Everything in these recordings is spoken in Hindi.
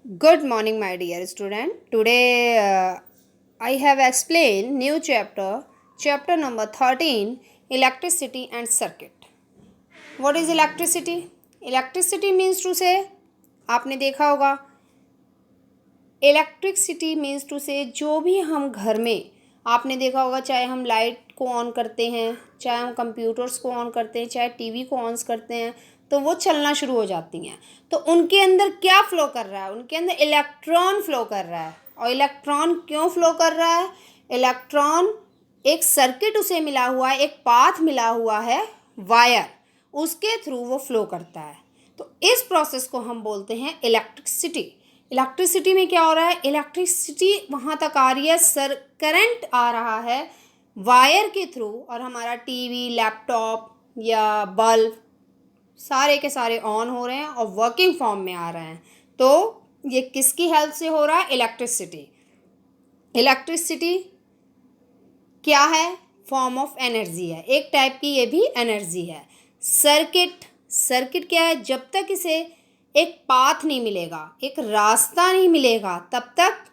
Good morning, my dear student. Today I have explained new chapter number 13, electricity and circuit. What is electricity? Electricity means to say, आपने देखा होगा, इलेक्ट्रिसिटी मीन्स टू से जो भी हम घर में आपने देखा होगा, चाहे हम लाइट को ऑन करते हैं, चाहे हम कंप्यूटर्स को ऑन करते हैं, चाहे टीवी को ऑन करते हैं, तो वो चलना शुरू हो जाती हैं। तो उनके अंदर क्या फ़्लो कर रहा है? उनके अंदर इलेक्ट्रॉन फ़्लो कर रहा है। और इलेक्ट्रॉन क्यों फ़्लो कर रहा है? इलेक्ट्रॉन एक सर्किट उसे मिला हुआ है, एक पाथ मिला हुआ है, वायर, उसके थ्रू वो फ़्लो करता है। तो इस प्रोसेस को हम बोलते हैं इलेक्ट्रिसिटी। इलेक्ट्रिसिटी में क्या हो रहा है? इलेक्ट्रिसिटी वहाँ तक आ रही है, करंट आ रहा है वायर के थ्रू, और हमारा टीवी, लैपटॉप या बल्ब सारे के सारे ऑन हो रहे हैं और वर्किंग फॉर्म में आ रहे हैं। तो ये किसकी हेल्प से हो रहा है? इलेक्ट्रिसिटी। इलेक्ट्रिसिटी क्या है? फॉर्म ऑफ एनर्जी है, एक टाइप की ये भी एनर्जी है। सर्किट क्या है? जब तक इसे एक पाथ नहीं मिलेगा, एक रास्ता नहीं मिलेगा, तब तक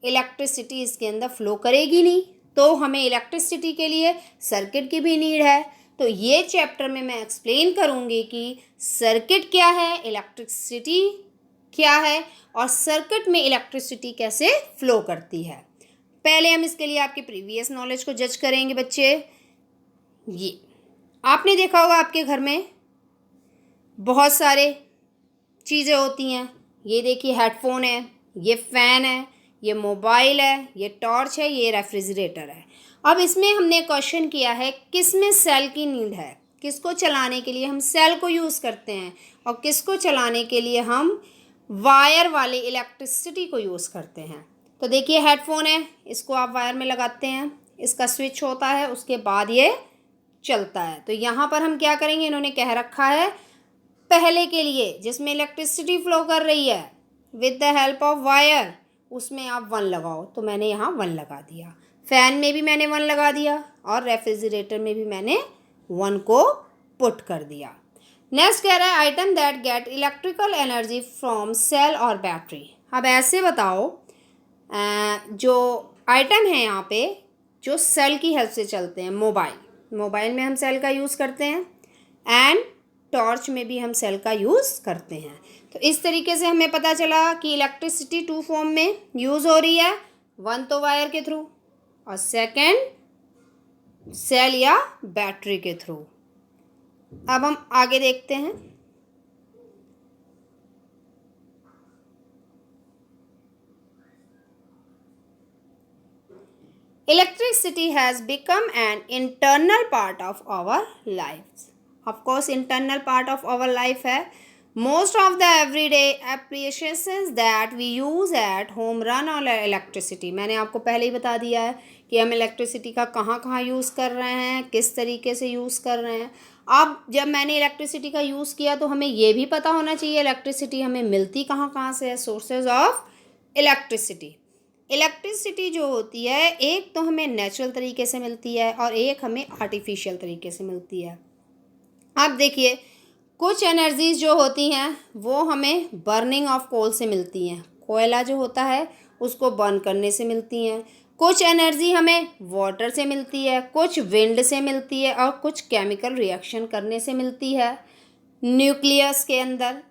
इलेक्ट्रिसिटी इसके अंदर फ्लो करेगी नहीं। तो हमें इलेक्ट्रिसिटी के लिए सर्किट की भी नीड है। तो ये चैप्टर में मैं एक्सप्लेन करूँगी कि सर्किट क्या है, इलेक्ट्रिसिटी क्या है, और सर्किट में इलेक्ट्रिसिटी कैसे फ्लो करती है। पहले हम इसके लिए आपके प्रीवियस नॉलेज को जज करेंगे बच्चे। ये आपने देखा होगा, आपके घर में बहुत सारे चीज़ें होती हैं। ये देखिए, हेडफोन है, ये फ़ैन है, ये मोबाइल है, ये टॉर्च है, ये रेफ्रिजरेटर है। अब इसमें हमने क्वेश्चन किया है किस में सेल की नीड है, किसको चलाने के लिए हम सेल को यूज़ करते हैं, और किसको चलाने के लिए हम वायर वाले इलेक्ट्रिसिटी को यूज़ करते हैं। तो देखिए, हेडफोन है, इसको आप वायर में लगाते हैं, इसका स्विच होता है, उसके बाद ये चलता है। तो यहाँ पर हम क्या करेंगे, इन्होंने कह रखा है पहले के लिए जिसमें इलेक्ट्रिसिटी फ्लो कर रही है with the help of wire, उसमें आप 1 लगाओ। तो मैंने यहाँ 1 लगा दिया। फ़ैन में भी मैंने 1 लगा दिया, और रेफ्रिजरेटर में भी मैंने 1 को पुट कर दिया। नेक्स्ट कह रहा है item that get electrical energy from cell और बैटरी। अब ऐसे बताओ, जो आइटम है यहाँ पे जो सेल की हेल्प से चलते हैं, मोबाइल में हम सेल का यूज़ करते हैं, एंड टॉर्च में भी हम सेल का यूज़ करते हैं। तो इस तरीके से हमें पता चला कि इलेक्ट्रिसिटी 2 फॉर्म में यूज़ हो रही है। 1 तो वायर के थ्रू, और सेकंड सेल या बैटरी के थ्रू। अब हम आगे देखते हैं। Electricity has become an internal part of our lives. Of course, internal part of our life है। Most of the everyday applications that we use at home run on electricity. मैंने आपको पहले ही बता दिया है कि हम इलेक्ट्रिसिटी का कहाँ कहाँ यूज़ कर रहे हैं, किस तरीके से यूज़ कर रहे हैं। अब जब मैंने इलेक्ट्रिसिटी का यूज़ किया तो हमें ये भी पता होना चाहिए इलेक्ट्रिसिटी हमें मिलती कहाँ कहाँ से है, सोर्सेज ऑफ इलेक्ट्रिसिटी। इलेक्ट्रिसिटी जो होती है, एक तो हमें नेचुरल तरीके से मिलती है और एक हमें आर्टिफिशियल तरीके से मिलती है। अब देखिए, कुछ एनर्जीज जो होती हैं वो हमें बर्निंग ऑफ कोल से मिलती हैं, कोयला जो होता है उसको बर्न करने से मिलती हैं। कुछ एनर्जी हमें वाटर से मिलती है, कुछ विंड से मिलती है, और कुछ केमिकल रिएक्शन करने से मिलती है। न्यूक्लियस के अंदर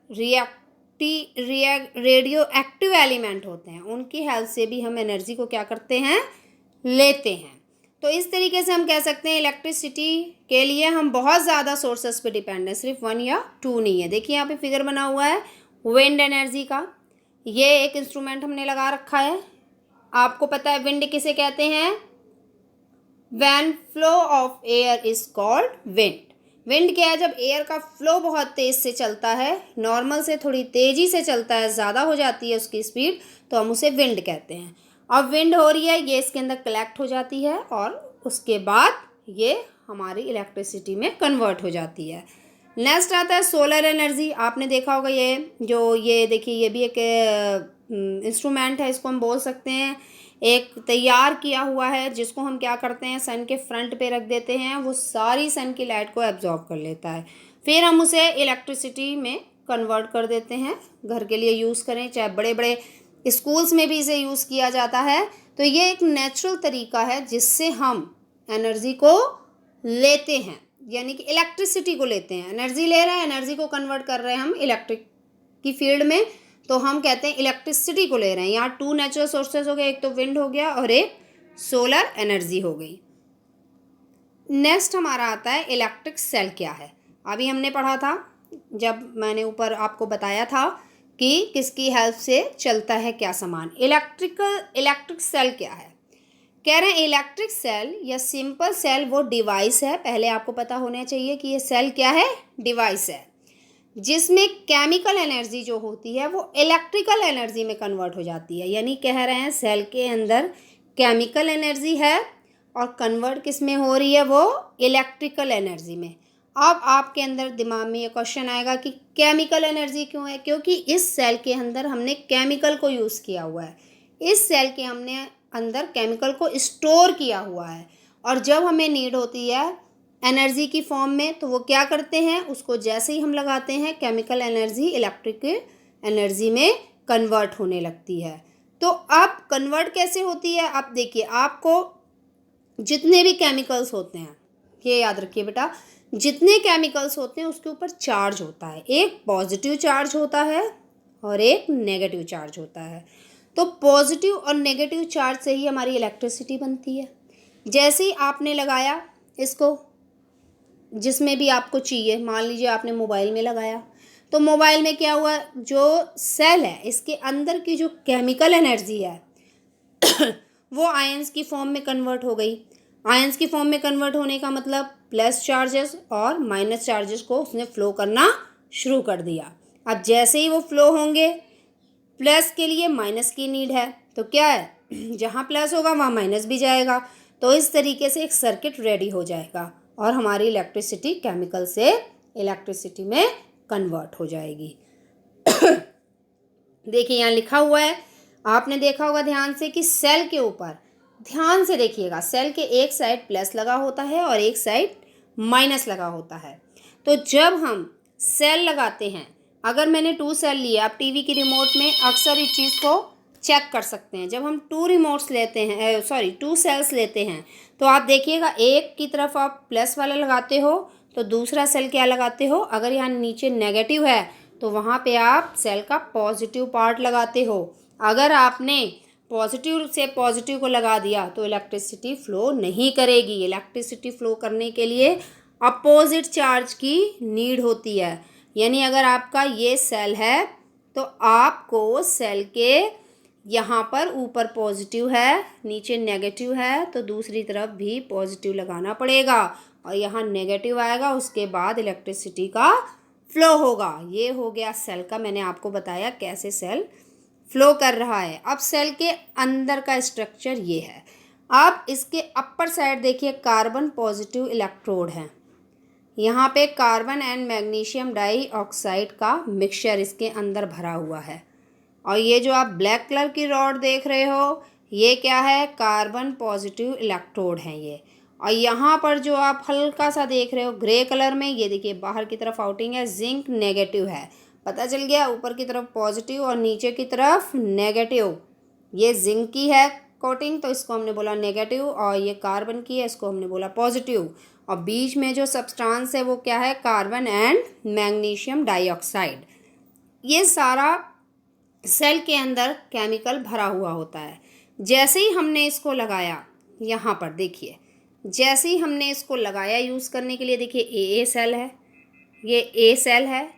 रेडियो एक्टिव एलिमेंट होते हैं, उनकी हेल्प से भी हम एनर्जी को क्या करते हैं, लेते हैं। तो इस तरीके से हम कह सकते हैं इलेक्ट्रिसिटी के लिए हम बहुत ज़्यादा सोर्सेस पे डिपेंड है, सिर्फ 1 या 2 नहीं है। देखिए यहाँ पे फिगर बना हुआ है विंड एनर्जी का, ये एक इंस्ट्रूमेंट हमने लगा रखा है। आपको पता है विंड किसे कहते हैं? When flow of air is called wind. Wind क्या है? जब एयर का फ्लो बहुत तेज़ से चलता है, नॉर्मल से थोड़ी तेज़ी से चलता है, ज़्यादा हो जाती है उसकी स्पीड, तो हम उसे विंड कहते हैं। अब विंड हो रही है, ये इसके अंदर कलेक्ट हो जाती है, और उसके बाद ये हमारी इलेक्ट्रिसिटी में कन्वर्ट हो जाती है। नेक्स्ट आता है सोलर एनर्जी। आपने देखा होगा ये देखिए, ये भी एक इंस्ट्रूमेंट है, इसको हम बोल सकते हैं एक तैयार किया हुआ है, जिसको हम क्या करते हैं, सन के फ्रंट पे रख देते हैं, वो सारी सन की लाइट को एब्जॉर्ब कर लेता है, फिर हम उसे इलेक्ट्रिसिटी में कन्वर्ट कर देते हैं, घर के लिए यूज़ करें, चाहे बड़े बड़े स्कूल्स में भी इसे यूज़ किया जाता है। तो ये एक नेचुरल तरीका है जिससे हम एनर्जी को लेते हैं, यानी कि इलेक्ट्रिसिटी को लेते हैं। एनर्जी ले रहे हैं, एनर्जी को कन्वर्ट कर रहे हैं हम इलेक्ट्रिक की फील्ड में, तो हम कहते हैं इलेक्ट्रिसिटी को ले रहे हैं। यहाँ 2 नेचुरल सोर्सेज हो गए, एक तो विंड हो गया और एक सोलर एनर्जी हो गई। नेक्स्ट हमारा आता है इलेक्ट्रिक सेल क्या है। अभी हमने पढ़ा था, जब मैंने ऊपर आपको बताया था कि किसकी हेल्प से चलता है क्या सामान। इलेक्ट्रिक सेल क्या है, कह रहे हैं इलेक्ट्रिक सेल या सिंपल सेल वो डिवाइस है, पहले आपको पता होना चाहिए कि ये सेल क्या है, डिवाइस है, जिसमें केमिकल एनर्जी जो होती है वो इलेक्ट्रिकल एनर्जी में कन्वर्ट हो जाती है। यानी कह रहे हैं सेल के अंदर केमिकल एनर्जी है और कन्वर्ट किस में हो रही है, वो इलेक्ट्रिकल एनर्जी में। अब आपके अंदर दिमाग में ये क्वेश्चन आएगा कि केमिकल एनर्जी क्यों है, क्योंकि इस सेल के अंदर हमने केमिकल को यूज़ किया हुआ है, इस सेल के हमने अंदर केमिकल को स्टोर किया हुआ है, और जब हमें नीड होती है एनर्जी की फॉर्म में तो वो क्या करते हैं, उसको जैसे ही हम लगाते हैं केमिकल एनर्जी इलेक्ट्रिक एनर्जी में कन्वर्ट होने लगती है। तो अब कन्वर्ट कैसे होती है, आप देखिए, आपको जितने भी केमिकल्स होते हैं, ये याद रखिए बेटा, जितने केमिकल्स होते हैं उसके ऊपर चार्ज होता है, एक पॉजिटिव चार्ज होता है और एक नेगेटिव चार्ज होता है। तो पॉजिटिव और नेगेटिव चार्ज से ही हमारी इलेक्ट्रिसिटी बनती है। जैसे ही आपने लगाया इसको, जिसमें भी आपको चाहिए, मान लीजिए आपने मोबाइल में लगाया, तो मोबाइल में क्या हुआ, जो सेल है इसके अंदर की जो केमिकल एनर्जी है वो आयंस की फॉर्म में कन्वर्ट हो गई। आयंस की फॉर्म में कन्वर्ट होने का मतलब प्लस चार्जेस और माइनस चार्जेस को उसने फ्लो करना शुरू कर दिया। अब जैसे ही वो फ्लो होंगे, प्लस के लिए माइनस की नीड है, तो क्या है, जहाँ प्लस होगा वहाँ माइनस भी जाएगा, तो इस तरीके से एक सर्किट रेडी हो जाएगा और हमारी इलेक्ट्रिसिटी केमिकल से इलेक्ट्रिसिटी में कन्वर्ट हो जाएगी। देखिए यहाँ लिखा हुआ है, आपने देखा होगा ध्यान से कि सेल के ऊपर, ध्यान से देखिएगा, सेल के एक साइड प्लस लगा होता है और एक साइड माइनस लगा होता है। तो जब हम सेल लगाते हैं, अगर मैंने 2 सेल लिए, आप टीवी की रिमोट में अक्सर इस चीज़ को चेक कर सकते हैं, जब हम 2 सेल्स लेते हैं तो आप देखिएगा एक की तरफ आप प्लस वाला लगाते हो तो दूसरा सेल क्या लगाते हो, अगर यहाँ नीचे नेगेटिव है तो वहाँ पे आप सेल का पॉजिटिव पार्ट लगाते हो। अगर आपने पॉजिटिव से पॉजिटिव को लगा दिया तो इलेक्ट्रिसिटी फ्लो नहीं करेगी। इलेक्ट्रिसिटी फ्लो करने के लिए अपोजिट चार्ज की नीड होती है। यानी अगर आपका ये सेल है तो आपको सेल के यहाँ पर ऊपर पॉजिटिव है, नीचे नेगेटिव है, तो दूसरी तरफ भी पॉजिटिव लगाना पड़ेगा और यहाँ नेगेटिव आएगा, उसके बाद इलेक्ट्रिसिटी का फ्लो होगा। ये हो गया सेल का, मैंने आपको बताया कैसे सेल फ्लो कर रहा है। अब सेल के अंदर का स्ट्रक्चर ये है। अब इसके अपर साइड देखिए, कार्बन पॉजिटिव इलेक्ट्रोड है, यहाँ पे कार्बन एंड मैग्नीशियम डाइऑक्साइड का मिक्सचर इसके अंदर भरा हुआ है। और ये जो आप ब्लैक कलर की रॉड देख रहे हो, ये क्या है, कार्बन पॉजिटिव इलेक्ट्रोड है ये। और यहाँ पर जो आप हल्का सा देख रहे हो ग्रे कलर में, ये देखिए बाहर की तरफ आउटिंग है, जिंक नेगेटिव है, पता चल गया, ऊपर की तरफ पॉजिटिव और नीचे की तरफ नेगेटिव। ये जिंक की है कोटिंग तो इसको हमने बोला नेगेटिव, और ये कार्बन की है, इसको हमने बोला पॉजिटिव। और बीच में जो सब्सटेंस है वो क्या है, कार्बन एंड मैग्नीशियम डाइऑक्साइड। ये सारा सेल के अंदर केमिकल भरा हुआ होता है। जैसे ही हमने इसको लगाया, यहाँ पर देखिए, जैसे ही हमने इसको लगाया यूज़ करने के लिए, देखिए ए सेल है, ये ए सेल है,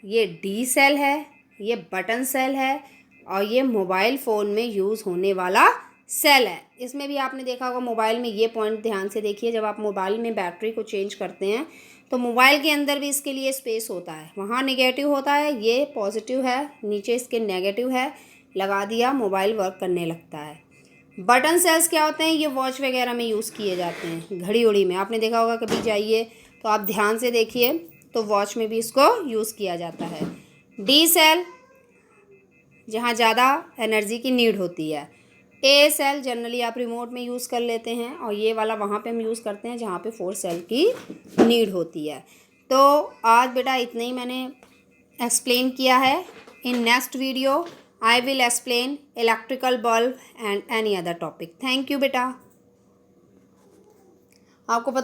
ये डी सेल है, ये बटन सेल है, और ये मोबाइल फ़ोन में यूज़ होने वाला सेल है। इसमें भी आपने देखा होगा मोबाइल में, ये पॉइंट ध्यान से देखिए, जब आप मोबाइल में बैटरी को चेंज करते हैं तो मोबाइल के अंदर भी इसके लिए स्पेस होता है, वहाँ नेगेटिव होता है, ये पॉजिटिव है, नीचे इसके नेगेटिव है, लगा दिया मोबाइल वर्क करने लगता है। बटन सेल्स क्या होते हैं, ये वॉच वगैरह में यूज़ किए जाते हैं, घड़ी उड़ी में आपने देखा होगा, कभी जाइए तो आप ध्यान से देखिए तो वॉच में भी इसको यूज़ किया जाता है। डी सेल जहाँ ज़्यादा एनर्जी की नीड होती है। ए सेल जनरली आप रिमोट में यूज़ कर लेते हैं, और ये वाला वहाँ पे हम यूज़ करते हैं जहाँ पे 4 सेल की नीड होती है। तो आज बेटा इतना ही मैंने एक्सप्लेन किया है। In next video I will explain electrical bulb and any other topic. Thank you बेटा। आपको पता